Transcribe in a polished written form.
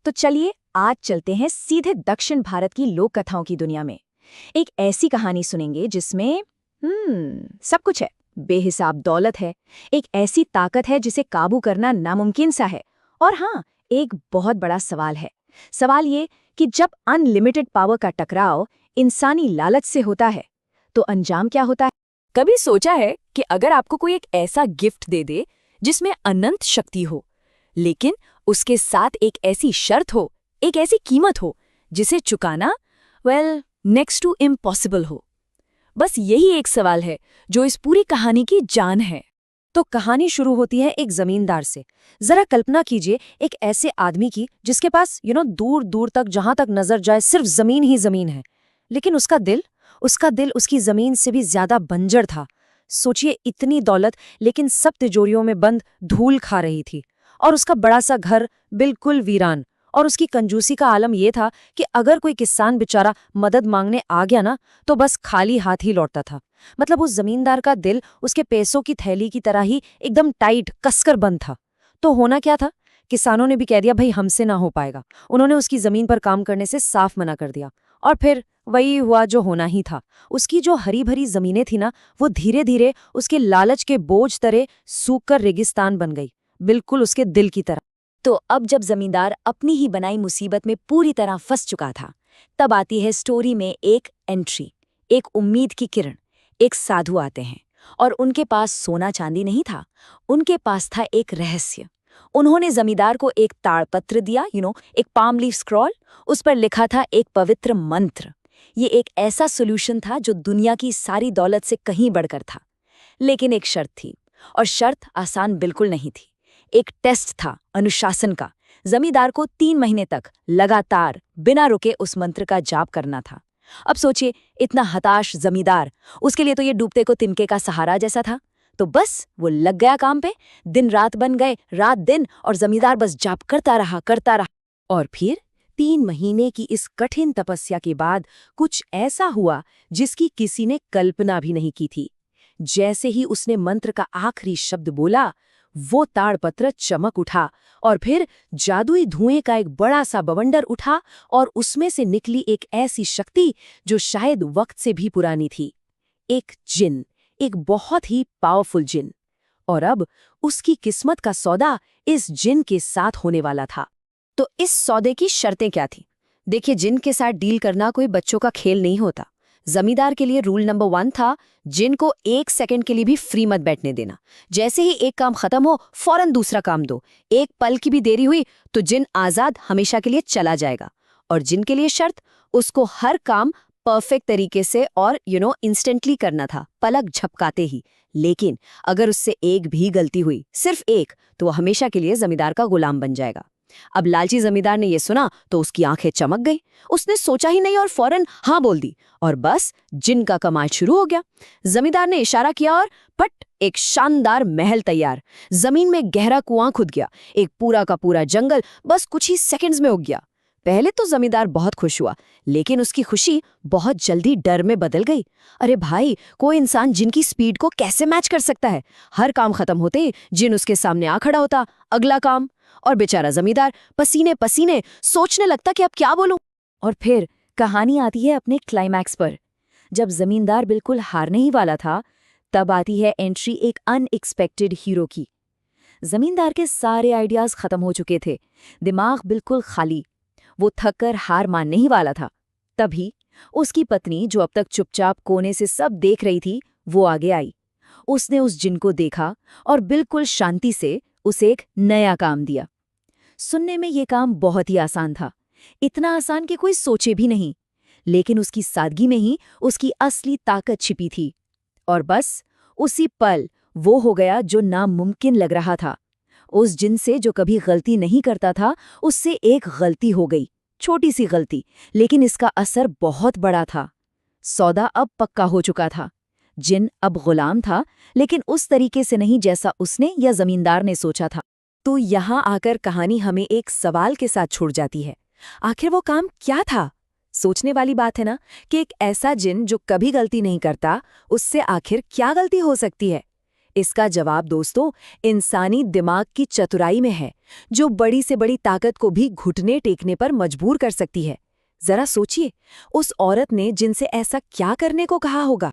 तो चलिए आज चलते हैं सीधे दक्षिण भारत की लोक कथाओं की दुनिया में। एक ऐसी कहानी सुनेंगे जिसमें सब कुछ है। बेहिसाब दौलत है, एक ऐसी ताकत है जिसे काबू करना नामुमकिन सा है। और हाँ, एक बहुत बड़ा सवाल है। सवाल ये कि जब अनलिमिटेड पावर का टकराव इंसानी लालच से होता है तो अंजाम क्या होता है। कभी सोचा है कि अगर आपको कोई एक ऐसा गिफ्ट दे दे जिसमें अनंत शक्ति हो, लेकिन उसके साथ एक ऐसी शर्त हो, एक ऐसी कीमत हो जिसे चुकाना नेक्स्ट टू इम्पॉसिबल हो। बस यही एक सवाल है जो इस पूरी कहानी की जान है। तो कहानी शुरू होती है एक जमींदार से। जरा कल्पना कीजिए एक ऐसे आदमी की जिसके पास दूर दूर तक जहां तक नजर जाए सिर्फ जमीन ही जमीन है, लेकिन उसका दिल उसकी जमीन से भी ज्यादा बंजर था। सोचिए, इतनी दौलत लेकिन सब तिजोरियों में बंद धूल खा रही थी, और उसका बड़ा सा घर बिल्कुल वीरान। और उसकी कंजूसी का आलम यह था कि अगर कोई किसान बेचारा मदद मांगने आ गया ना, तो बस खाली हाथ ही लौटता था। मतलब उस जमींदार का दिल उसके पैसों की थैली की तरह ही एकदम टाइट कसकर बंद था। तो होना क्या था? किसानों ने भी कह दिया, भाई हमसे ना हो पाएगा। उन्होंने उसकी जमीन पर काम करने से साफ मना कर दिया। और फिर वही हुआ जो होना ही था। उसकी जो हरी भरी जमीनें थी ना, वो धीरे धीरे उसके लालच के बोझ तरे सूख कर रेगिस्तान बन गई, बिल्कुल उसके दिल की तरह। तो अब जब जमींदार अपनी ही बनाई मुसीबत में पूरी तरह फंस चुका था, तब आती है स्टोरी में एक एंट्री, एक उम्मीद की किरण। एक साधु आते हैं और उनके पास सोना चांदी नहीं था, उनके पास था एक रहस्य। उन्होंने जमींदार को एक ताड़पत्र दिया, एक पाम लीफ स्क्रॉल। उस पर लिखा था एक पवित्र मंत्र। ये एक ऐसा सोल्यूशन था जो दुनिया की सारी दौलत से कहीं बढ़कर था। लेकिन एक शर्त थी, और शर्त आसान बिल्कुल नहीं थी। एक टेस्ट था अनुशासन का। जमींदार को 3 महीने तक लगातार बिना रुके उस मंत्र का जाप करना था। अब सोचिए, इतना हताश जमींदार, उसके लिए तो ये डूबते को तिनके का सहारा जैसा था। तो बस वो लग गया काम पे। दिन रात बन गए, रात दिन, और जमींदार बस जाप करता रहा। और फिर 3 महीने की इस कठिन तपस्या के बाद कुछ ऐसा हुआ जिसकी किसी ने कल्पना भी नहीं की थी। जैसे ही उसने मंत्र का आखिरी शब्द बोला, वो ताड़पत्र चमक उठा, और फिर जादुई धुएं का एक बड़ा सा बवंडर उठा, और उसमें से निकली एक ऐसी शक्ति जो शायद वक्त से भी पुरानी थी। एक जिन, एक बहुत ही पावरफुल जिन। और अब उसकी किस्मत का सौदा इस जिन के साथ होने वाला था। तो इस सौदे की शर्तें क्या थी? देखिए, जिन के साथ डील करना कोई बच्चों का खेल नहीं होता। जमींदार के लिए रूल नंबर 1 था, जिन को 1 सेकंड के लिए भी फ्री मत बैठने देना। जैसे ही एक काम खत्म हो, फौरन दूसरा काम दो। एक पल की भी देरी हुई तो जिन आजाद हमेशा के लिए चला जाएगा। और जिन के लिए शर्त, उसको हर काम परफेक्ट तरीके से और इंस्टेंटली करना था, पलक झपकाते ही। लेकिन अगर उससे एक भी गलती हुई, सिर्फ एक, तो वो हमेशा के लिए जमींदार का गुलाम बन जाएगा। अब लालची जमींदार ने यह सुना तो उसकी आंखें चमक गई। उसने सोचा ही नहीं और फौरन हाँ बोल दी, और बस जिन का कमाल शुरू हो गया। जमींदार ने इशारा किया और पट, एक शानदार महल तैयार। जमीन में गहरा कुआं खुद गया, एक पूरा का पूरा जंगल बस कुछ ही सेकंड्स में उग गया। पहले तो जमींदार बहुत खुश हुआ, लेकिन उसकी खुशी बहुत जल्दी डर में बदल गई। अरे भाई, कोई इंसान जिन की स्पीड को कैसे मैच कर सकता है? हर काम खत्म होते ही जिन उसके सामने आ खड़ा होता, अगला काम। और बेचारा जमींदार पसीने पसीने सोचने लगता कि अब क्या बोलूं। और फिर कहानी आती है अपने क्लाइमैक्स पर। जब जमींदार बिल्कुल हारने ही वाला था, तब आती है एंट्री एक अनएक्सपेक्टेड हीरो की। जमींदार के सारे आइडियाज खत्म हो चुके थे, दिमाग बिल्कुल खाली। वो थक कर हार मानने ही वाला था। तभी उसकी पत्नी, जो अब तक चुपचाप कोने से सब देख रही थी, वो आगे आई। उसने उस जिन को देखा और बिल्कुल शांति से उसे एक नया काम दिया। सुनने में ये काम बहुत ही आसान था, इतना आसान कि कोई सोचे भी नहीं। लेकिन उसकी सादगी में ही उसकी असली ताकत छिपी थी। और बस उसी पल वो हो गया जो नामुमकिन लग रहा था। उस जिन से जो कभी गलती नहीं करता था, उससे एक गलती हो गई। छोटी सी गलती, लेकिन इसका असर बहुत बड़ा था। सौदा अब पक्का हो चुका था। जिन अब गुलाम था, लेकिन उस तरीके से नहीं जैसा उसने या जमींदार ने सोचा था। तो यहाँ आकर कहानी हमें एक सवाल के साथ छोड़ जाती है। आखिर वो काम क्या था? सोचने वाली बात है ना, कि एक ऐसा जिन जो कभी गलती नहीं करता, उससे आखिर क्या गलती हो सकती है? इसका जवाब दोस्तों इंसानी दिमाग की चतुराई में है, जो बड़ी से बड़ी ताकत को भी घुटने टेकने पर मजबूर कर सकती है। जरा सोचिए, उस औरत ने जिनसे ऐसा क्या करने को कहा होगा।